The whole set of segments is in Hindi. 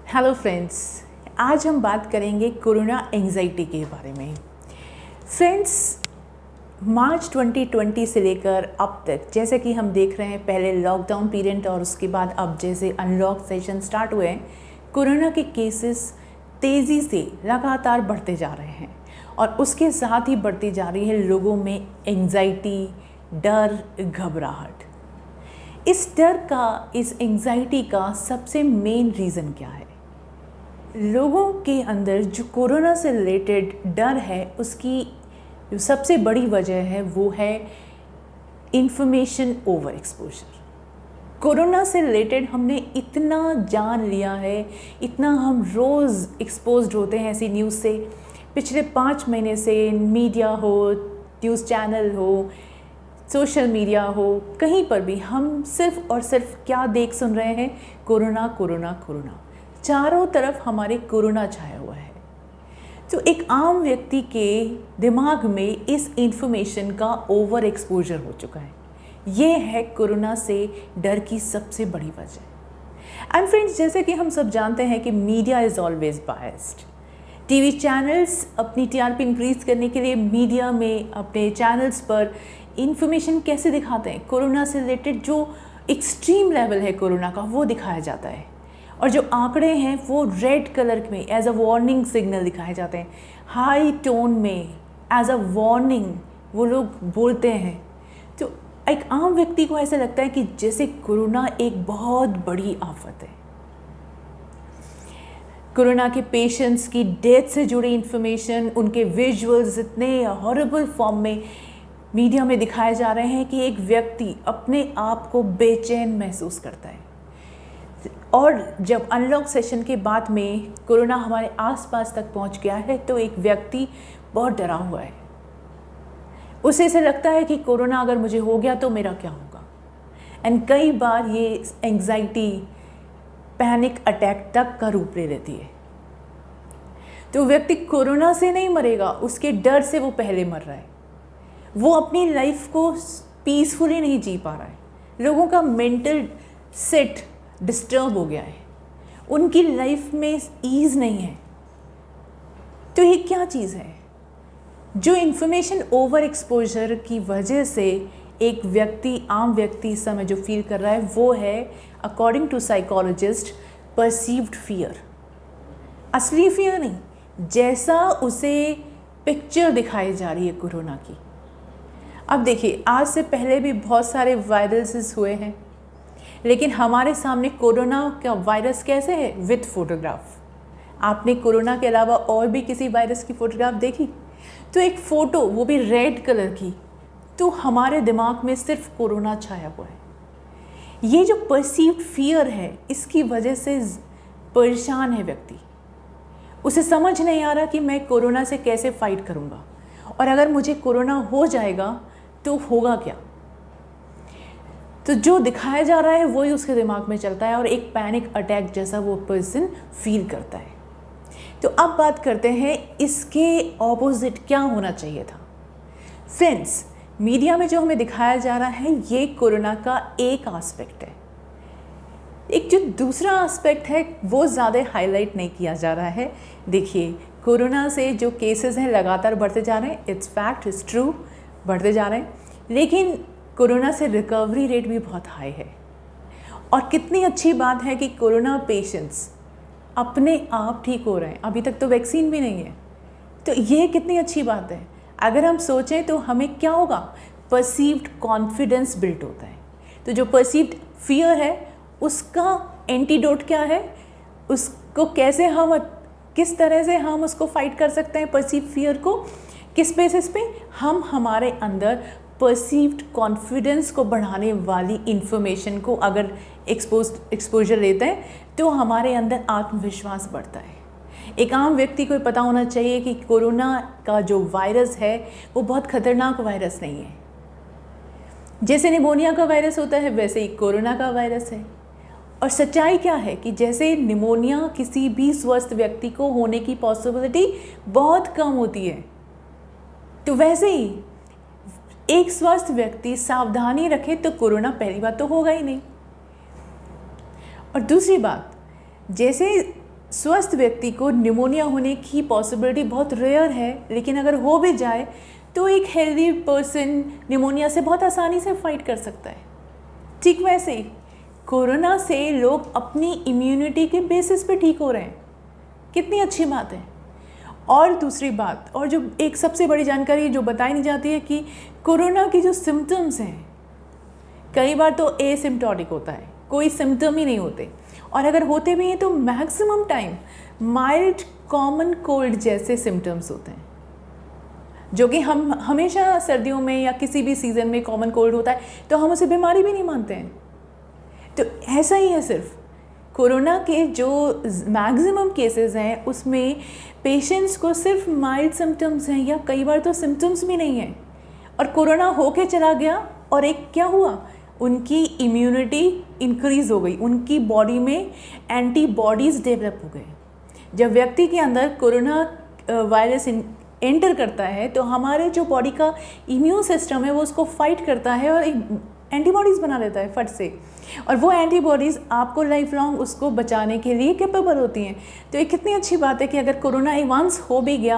हेलो फ्रेंड्स, आज हम बात करेंगे कोरोना एंजाइटी के बारे में। फ्रेंड्स, मार्च 2020 से लेकर अब तक जैसे कि हम देख रहे हैं, पहले लॉकडाउन पीरियड और उसके बाद अब जैसे अनलॉक सेशन स्टार्ट हुए हैं, कोरोना के केसेस तेज़ी से लगातार बढ़ते जा रहे हैं और उसके साथ ही बढ़ती जा रही है लोगों में एंजाइटी, डर, घबराहट। इस डर का, इस एंजाइटी का सबसे मेन रीज़न क्या है? लोगों के अंदर जो कोरोना से रिलेटेड डर है, उसकी जो सबसे बड़ी वजह है वो है इंफॉर्मेशन ओवर एक्सपोजर। कोरोना से रिलेटेड हमने इतना जान लिया है, इतना हम रोज़ एक्सपोज्ड होते हैं ऐसी न्यूज़ से। पिछले 5 महीने से मीडिया हो, न्यूज़ चैनल हो, सोशल मीडिया हो, कहीं पर भी हम सिर्फ और सिर्फ क्या देख सुन रहे हैं? Corona, corona, corona. चारों तरफ हमारे कोरोना छाया हुआ है। तो एक आम व्यक्ति के दिमाग में इस इंफॉर्मेशन का ओवर एक्सपोजर हो चुका है। ये है कोरोना से डर की सबसे बड़ी वजह। एंड फ्रेंड्स, जैसे कि हम सब जानते हैं कि media is always biased. TV channels अपनी टीआरपी इंक्रीज करने के लिए मीडिया में अपने चैनल्स पर इंफॉर्मेशन कैसे दिखाते हैं? कोरोना से रिलेटेड जो एक्सट्रीम लेवल है कोरोना का, वो दिखाया जाता है। और जो आंकड़े हैं वो रेड कलर में एज अ वार्निंग सिग्नल दिखाए जाते हैं। हाई टोन में एज अ वार्निंग वो लोग बोलते हैं। तो एक आम व्यक्ति को ऐसा लगता है कि जैसे कोरोना एक बहुत बड़ी आफत है। कोरोना के पेशेंट्स की डेथ से जुड़ी इंफॉर्मेशन, उनके विजुअल्स इतने हॉरिबल फॉर्म में मीडिया में दिखाए जा रहे हैं कि एक व्यक्ति अपने आप को बेचैन महसूस करता है। और जब अनलॉक सेशन के बाद में कोरोना हमारे आसपास तक पहुंच गया है तो एक व्यक्ति बहुत डरा हुआ है। उसे ऐसे लगता है कि कोरोना अगर मुझे हो गया तो मेरा क्या होगा। एंड कई बार ये एंजाइटी पैनिक अटैक तक का रूप ले लेती है। तो व्यक्ति कोरोना से नहीं मरेगा, उसके डर से वो पहले मर रहा है। वो अपनी लाइफ को पीसफुली नहीं जी पा रहा है। लोगों का मेंटल सेट डिस्टर्ब हो गया है, उनकी लाइफ में ईज़ नहीं है। तो ये क्या चीज़ है? जो इन्फॉर्मेशन ओवर एक्सपोजर की वजह से एक व्यक्ति, आम व्यक्ति इस समय जो फील कर रहा है वो है, according to psychologist, perceived fear. असली फियर नहीं, जैसा उसे पिक्चर दिखाई जा रही है कोरोना की। अब देखिए, आज से पहले भी बहुत सारे वायरसेस हुए हैं, लेकिन हमारे सामने कोरोना का वायरस कैसे है? With photograph. आपने कोरोना के अलावा और भी किसी वायरस की फ़ोटोग्राफ देखी? तो एक फ़ोटो, वो भी रेड कलर की, तो हमारे दिमाग में सिर्फ कोरोना छाया हुआ है। ये जो परसीव्ड फियर है, इसकी वजह से परेशान है व्यक्ति। उसे समझ नहीं आ रहा कि मैं कोरोना से कैसे फाइट करूँगा, और अगर मुझे कोरोना हो जाएगा तो होगा क्या। तो जो दिखाया जा रहा है वही उसके दिमाग में चलता है और एक पैनिक अटैक जैसा वो पर्सन फील करता है। तो अब बात करते हैं इसके ऑपोजिट क्या होना चाहिए था। फ्रेंड्स, मीडिया में जो हमें दिखाया जा रहा है ये कोरोना का एक एस्पेक्ट है। एक जो दूसरा एस्पेक्ट है वो ज़्यादा हाईलाइट नहीं किया जा रहा है। देखिए, कोरोना से जो केसेस हैं लगातार बढ़ते जा रहे हैं। इट्स फैक्ट, इट्स ट्रू, बढ़ते जा रहे हैं। लेकिन कोरोना से रिकवरी रेट भी बहुत हाई है। और कितनी अच्छी बात है कि कोरोना पेशेंट्स अपने आप ठीक हो रहे हैं। अभी तक तो वैक्सीन भी नहीं है, तो ये कितनी अच्छी बात है। अगर हम सोचें तो हमें क्या होगा? परसीव्ड कॉन्फिडेंस बिल्ट होता है। तो जो परसीव्ड फियर है उसका एंटीडोट क्या है? उसको कैसे हम, किस तरह से हम उसको फाइट कर सकते हैं? परसीव्ड फियर को किस बेसिस पे? हम हमारे अंदर परसीव्ड कॉन्फिडेंस को बढ़ाने वाली इंफॉर्मेशन को अगर एक्सपोजर लेते हैं तो हमारे अंदर आत्मविश्वास बढ़ता है। एक आम व्यक्ति को पता होना चाहिए कि कोरोना का जो वायरस है वो बहुत खतरनाक वायरस नहीं है। जैसे निमोनिया का वायरस होता है वैसे ही कोरोना का वायरस है। और सच्चाई क्या है कि जैसे निमोनिया किसी भी स्वस्थ व्यक्ति को होने की पॉसिबिलिटी बहुत कम होती है, तो वैसे ही एक स्वस्थ व्यक्ति सावधानी रखे तो कोरोना पहली बात तो होगा ही नहीं। और दूसरी बात, जैसे स्वस्थ व्यक्ति को निमोनिया होने की पॉसिबिलिटी बहुत रेयर है, लेकिन अगर हो भी जाए तो एक हेल्दी पर्सन निमोनिया से बहुत आसानी से फाइट कर सकता है। ठीक वैसे ही कोरोना से लोग अपनी इम्यूनिटी के बेसिस पे ठीक हो रहे हैं। कितनी अच्छी बात है। और दूसरी बात, और जो एक सबसे बड़ी जानकारी जो बताई नहीं जाती है कि कोरोना की जो सिम्टम्स हैं, कई बार तो एसिम्प्टोटिक होता है, कोई सिम्टम ही नहीं होते, और अगर होते भी हैं तो maximum time mild common cold जैसे सिम्टम्स होते हैं, जो कि हम हमेशा सर्दियों में या किसी भी सीज़न में कॉमन कोल्ड होता है तो हम उसे बीमारी भी नहीं मानते हैं। तो ऐसा ही है, सिर्फ कोरोना के जो मैक्सिमम केसेस हैं उसमें पेशेंट्स को सिर्फ माइल्ड सिम्टम्स हैं या कई बार तो सिम्टम्स भी नहीं हैं, और कोरोना होके चला गया और एक क्या हुआ, उनकी इम्यूनिटी इंक्रीज़ हो गई, उनकी बॉडी में एंटीबॉडीज़ डेवलप हो गए। जब व्यक्ति के अंदर कोरोना वायरस एंटर करता है तो हमारे जो बॉडी का इम्यून सिस्टम है वो उसको फाइट करता है और एंटीबॉडीज़ बना लेता है फट से, और वो एंटीबॉडीज़ आपको लाइफ लॉन्ग उसको बचाने के लिए कैपेबल होती हैं। तो ये कितनी अच्छी बात है कि अगर कोरोना वंस हो भी गया,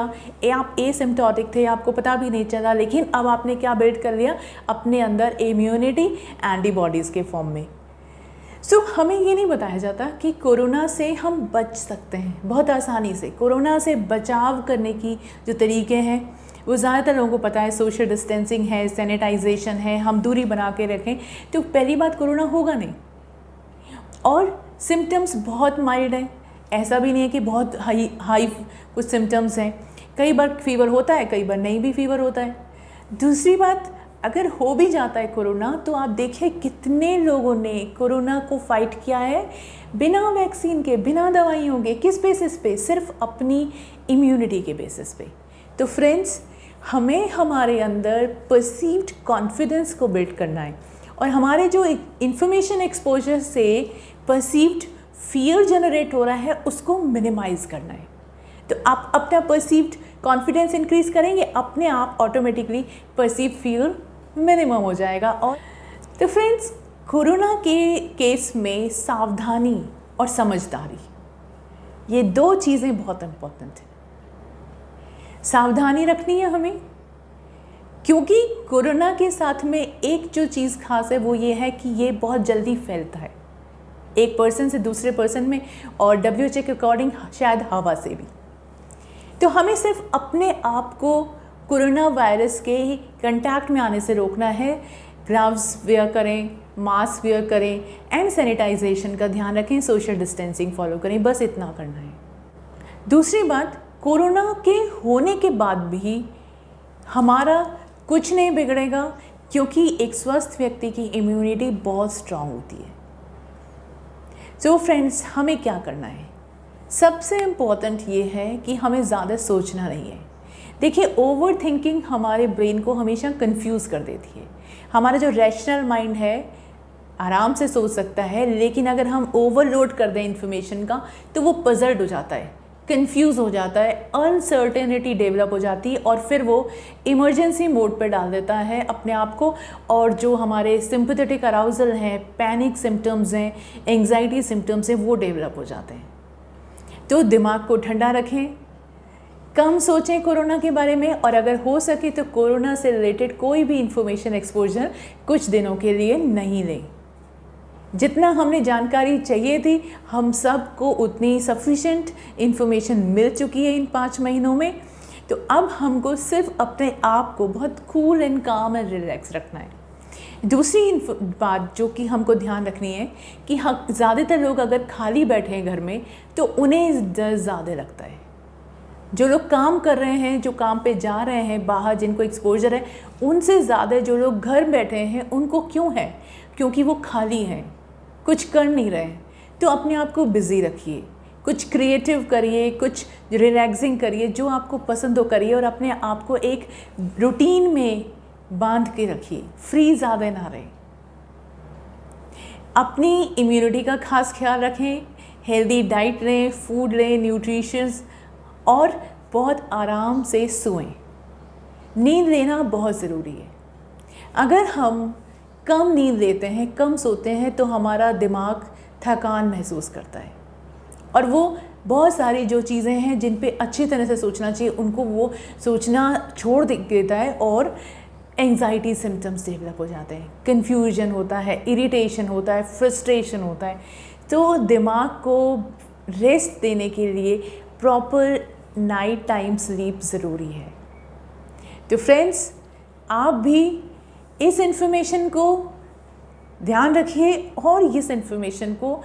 आप एसिम्प्टोटिक थे, आपको पता भी नहीं चला, लेकिन अब आपने क्या बिल्ड कर लिया अपने अंदर, इम्यूनिटी एंटीबॉडीज़ के फॉर्म में। सो हमें ये नहीं बताया जाता कि कोरोना से हम बच सकते हैं बहुत आसानी से। कोरोना से बचाव करने की जो तरीके हैं वो ज़्यादातर लोगों को पता है, सोशल डिस्टेंसिंग है, सैनिटाइजेशन है, हम दूरी बना के रखें, तो पहली बात कोरोना होगा नहीं। और सिम्टम्स बहुत माइल्ड है, ऐसा भी नहीं है कि बहुत हाई कुछ सिम्टम्स हैं। कई बार फीवर होता है, कई बार नहीं भी फीवर होता है। दूसरी बात, अगर हो भी जाता है कोरोना तो आप देखिए कितने लोगों ने कोरोना को फाइट किया है बिना वैक्सीन के, बिना दवाइयों के। किस बेसिस पे? सिर्फ अपनी इम्यूनिटी के बेसिस पे। तो फ्रेंड्स, हमें हमारे अंदर परसीव्ड कॉन्फिडेंस को बिल्ड करना है, और हमारे जो इंफॉर्मेशन एक्सपोजर से परसीव्ड फियर जनरेट हो रहा है उसको मिनिमाइज़ करना है। तो आप अपना परसीव्ड कॉन्फिडेंस इंक्रीज करेंगे, अपने आप ऑटोमेटिकली परसीव्ड फियर मिनिमम हो जाएगा। और तो फ्रेंड्स, कोरोना के केस में सावधानी और समझदारी, ये दो चीज़ें बहुत इम्पोर्टेंट हैं। सावधानी रखनी है हमें, क्योंकि कोरोना के साथ में एक जो चीज़ खास है वो ये है कि ये बहुत जल्दी फैलता है एक पर्सन से दूसरे पर्सन में, और WHO के अकॉर्डिंग शायद हवा से भी। तो हमें सिर्फ अपने आप को कोरोना वायरस के कंटैक्ट में आने से रोकना है। ग्लव्स वेयर करें, मास्क वेयर करें, एंड सैनिटाइजेशन का ध्यान रखें, सोशल डिस्टेंसिंग फॉलो करें, बस इतना करना है। दूसरी बात, कोरोना के होने के बाद भी हमारा कुछ नहीं बिगड़ेगा, क्योंकि एक स्वस्थ व्यक्ति की इम्यूनिटी बहुत स्ट्रांग होती है। सो फ्रेंड्स, हमें क्या करना है? सबसे इम्पॉर्टेंट ये है कि हमें ज़्यादा सोचना नहीं है। देखिए, ओवर थिंकिंग हमारे ब्रेन को हमेशा कंफ्यूज कर देती है। हमारा जो रैशनल माइंड है आराम से सोच सकता है, लेकिन अगर हम ओवरलोड कर दें इन्फॉर्मेशन का तो वो पजल्ड हो जाता है, कंफ्यूज हो जाता है, अनसर्टेनिटी डेवलप हो जाती है, और फिर वो इमरजेंसी मोड पर डाल देता है अपने आप को। और जो हमारे सिंपैथेटिक अराउजल हैं, पैनिक सिम्टम्स हैं, एंग्जाइटी सिम्टम्स हैं, वो डेवलप हो जाते हैं। तो दिमाग को ठंडा रखें, कम सोचें कोरोना के बारे में, और अगर हो सके तो कोरोना से रिलेटेड कोई भी इंफॉर्मेशन एक्सपोजर कुछ दिनों के लिए नहीं लें। जितना हमने जानकारी चाहिए थी, हम सबको उतनी सफिशेंट इन्फॉर्मेशन मिल चुकी है इन 5 महीनों में। तो अब हमको सिर्फ अपने आप को बहुत कूल एंड काम एंड रिलैक्स रखना है। दूसरी बात जो कि हमको ध्यान रखनी है कि ज़्यादातर लोग अगर खाली बैठे हैं घर में तो उन्हें डर ज़्यादा लगता है। जो लोग काम कर रहे हैं, जो काम पे जा रहे हैं बाहर, जिनको एक्सपोजर है, उनसे ज़्यादा जो लोग घर बैठे हैं उनको क्यों है? क्योंकि वो खाली हैं, कुछ कर नहीं रहे। तो अपने आप को बिज़ी रखिए, कुछ क्रिएटिव करिए, कुछ रिलैक्सिंग करिए, जो आपको पसंद हो करिए, और अपने आप को एक रूटीन में बांध के रखिए, फ्री ज़्यादा ना रहे। अपनी इम्यूनिटी का खास ख्याल रखें, हेल्दी डाइट लें, फूड लें, न्यूट्रिशंस, और बहुत आराम से सोएं। नींद लेना बहुत ज़रूरी है। अगर हम कम नींद लेते हैं, कम सोते हैं, तो हमारा दिमाग थकान महसूस करता है, और वो बहुत सारी जो चीज़ें हैं जिन पे अच्छी तरह से सोचना चाहिए उनको वो सोचना छोड़ देता है और एंजाइटी सिम्टम्स डेवलप हो जाते हैं, कन्फ्यूजन होता है, इरिटेशन होता है, फ्रस्ट्रेशन होता है। तो दिमाग को रेस्ट देने के लिए प्रॉपर नाइट टाइम स्लीप ज़रूरी है। तो फ्रेंड्स, आप भी इस इन्फॉर्मेशन को ध्यान रखिए और इस इन्फॉर्मेशन को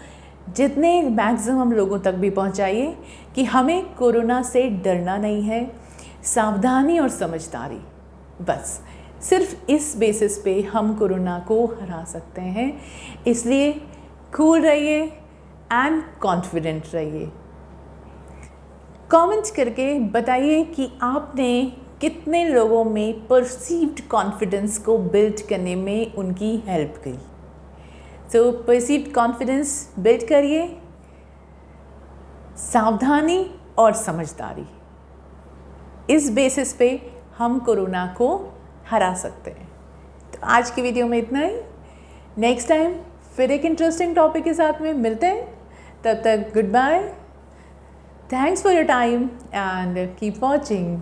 जितने मैक्सिमम लोगों तक भी पहुंचाइए कि हमें कोरोना से डरना नहीं है, सावधानी और समझदारी, बस सिर्फ इस बेसिस पे हम कोरोना को हरा सकते हैं। इसलिए कूल रहिए एंड कॉन्फिडेंट रहिए। कमेंट करके बताइए कि आपने कितने लोगों में परसीव्ड कॉन्फिडेंस को बिल्ड करने में उनकी हेल्प की। तो परसीव्ड कॉन्फिडेंस बिल्ड करिए, सावधानी और समझदारी, इस बेसिस पे हम कोरोना को हरा सकते हैं। तो आज की वीडियो में इतना ही। नेक्स्ट टाइम फिर एक इंटरेस्टिंग टॉपिक के साथ में मिलते हैं। तब तक goodbye, thanks for your time and keep watching.